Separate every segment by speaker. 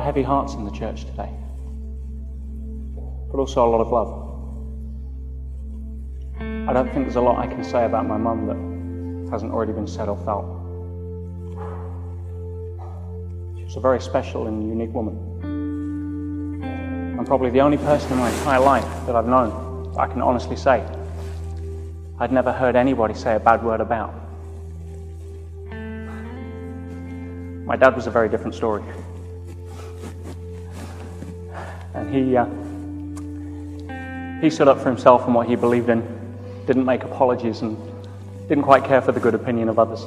Speaker 1: heavy hearts in the church today, but also a lot of love. I don't think there's a lot I can say about my mum that hasn't already been said or felt. She was a very special and unique woman. I'm probably the only person in my entire life that I've known that I can honestly say I'd never heard anybody say a bad word about. My dad was a very different story. And he stood up for himself and what he believed in, didn't make apologies, and didn't quite care for the good opinion of others.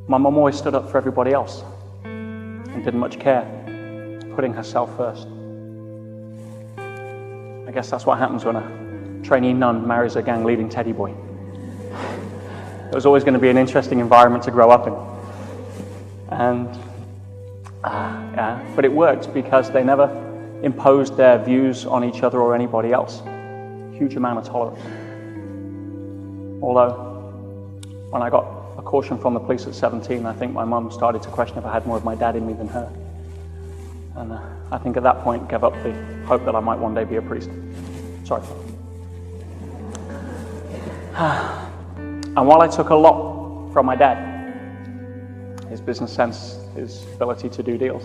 Speaker 1: My mum always stood up for everybody else and didn't much care, putting herself first. I guess that's what happens when a trainee nun marries a gang-leading teddy boy. It was always going to be an interesting environment to grow up in. But it worked because they never imposed their views on each other or anybody else. Huge amount of tolerance. Although, when I got a caution from the police at 17, I think my mum started to question if I had more of my dad in me than her. And I think at that point gave up the hope that I might one day be a priest. Sorry. And while I took a lot from my dad, his business sense, his ability to do deals,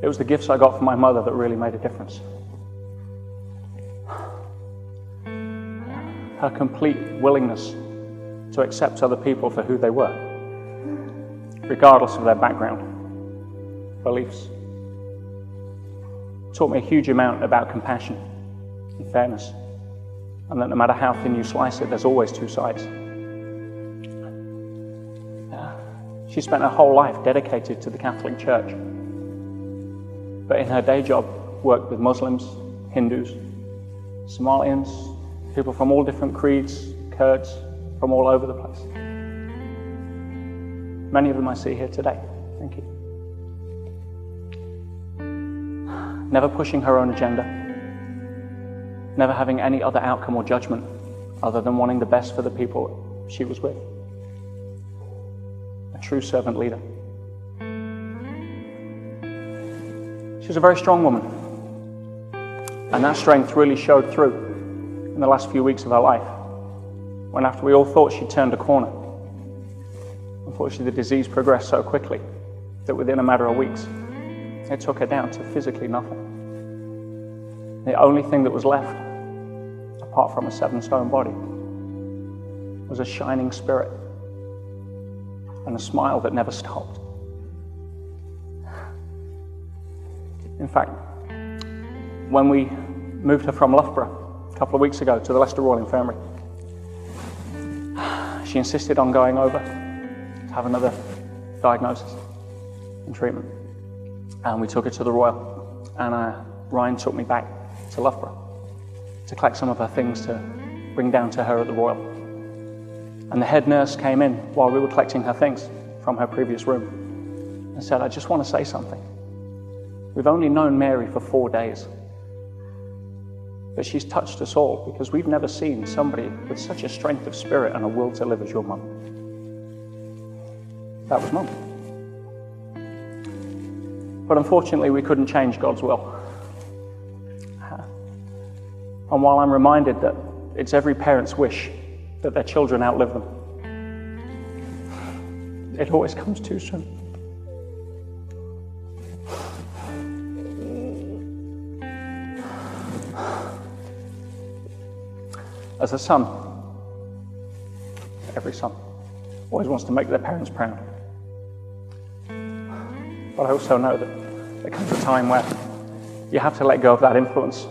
Speaker 1: it was the gifts I got from my mother that really made a difference. Her complete willingness to accept other people for who they were, regardless of their background, beliefs, taught me a huge amount about compassion and fairness, and that no matter how thin you slice it, there's always two sides. She spent her whole life dedicated to the Catholic Church, but in her day job worked with Muslims, Hindus, Somalians, people from all different creeds, Kurds, from all over the place. Many of them I see here today. Thank you. Never pushing her own agenda, never having any other outcome or judgment other than wanting the best for the people she was with. A true servant leader. She was a very strong woman, and that strength really showed through in the last few weeks of her life, when after we all thought she'd turned a corner, unfortunately the disease progressed so quickly that within a matter of weeks, it took her down to physically nothing. The only thing that was left, apart from a 7-stone body, was a shining spirit and a smile that never stopped. In fact, when we moved her from Loughborough a couple of weeks ago to the Leicester Royal Infirmary, she insisted on going over to have another diagnosis and treatment. And we took her to the Royal, and Ryan took me back to Loughborough to collect some of her things to bring down to her at the Royal. And the head nurse came in while we were collecting her things from her previous room and said, "I just want to say something. We've only known Mary for 4 days, but she's touched us all because we've never seen somebody with such a strength of spirit and a will to live as your mum." That was Mum. But unfortunately, we couldn't change God's will. And while I'm reminded that it's every parent's wish that their children outlive them, it always comes too soon. As a son, every son always wants to make their parents proud. But I also know that there comes a time where you have to let go of that influence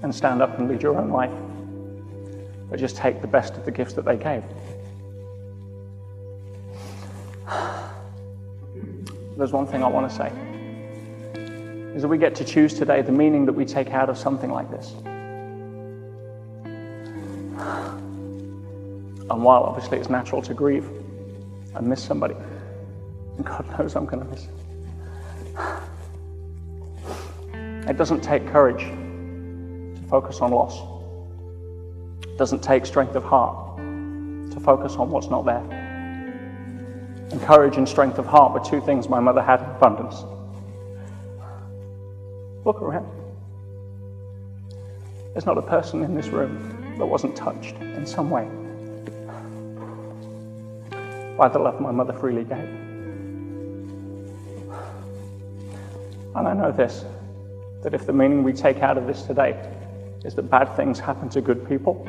Speaker 1: and stand up and lead your own life, but just take the best of the gifts that they gave. There's one thing I want to say, is that we get to choose today the meaning that we take out of something like this. And while obviously it's natural to grieve and miss somebody, and God knows I'm going to miss it, it doesn't take courage to focus on loss. It doesn't take strength of heart to focus on what's not there. And courage and strength of heart were two things my mother had in abundance. Look around. There's not a person in this room that wasn't touched in some way by the love my mother freely gave. And I know this, that if the meaning we take out of this today is that bad things happen to good people,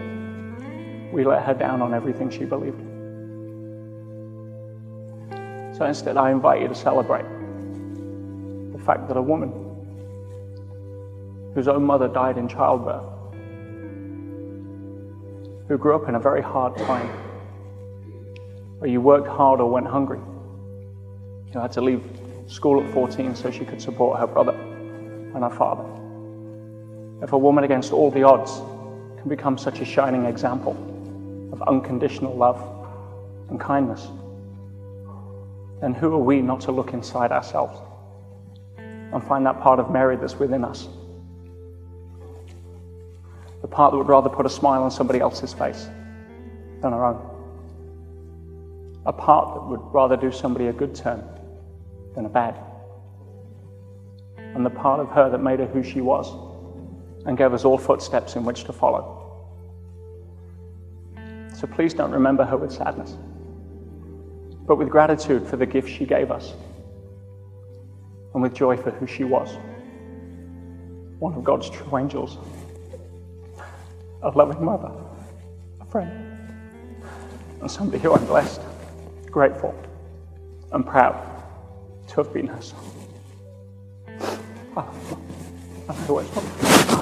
Speaker 1: we let her down on everything she believed. So instead, I invite you to celebrate the fact that a woman whose own mother died in childbirth, who grew up in a very hard time, where you worked hard or went hungry, you had to leave school at 14 so she could support her brother and her father. If a woman against all the odds can become such a shining example of unconditional love and kindness, then who are we not to look inside ourselves and find that part of Mary that's within us? The part that would rather put a smile on somebody else's face than our own. A part that would rather do somebody a good turn than a bad. And the part of her that made her who she was and gave us all footsteps in which to follow. So please don't remember her with sadness, but with gratitude for the gift she gave us, and with joy for who she was. One of God's true angels, a loving mother, a friend, and somebody who I'm blessed, grateful, and proud to have been her son. I always want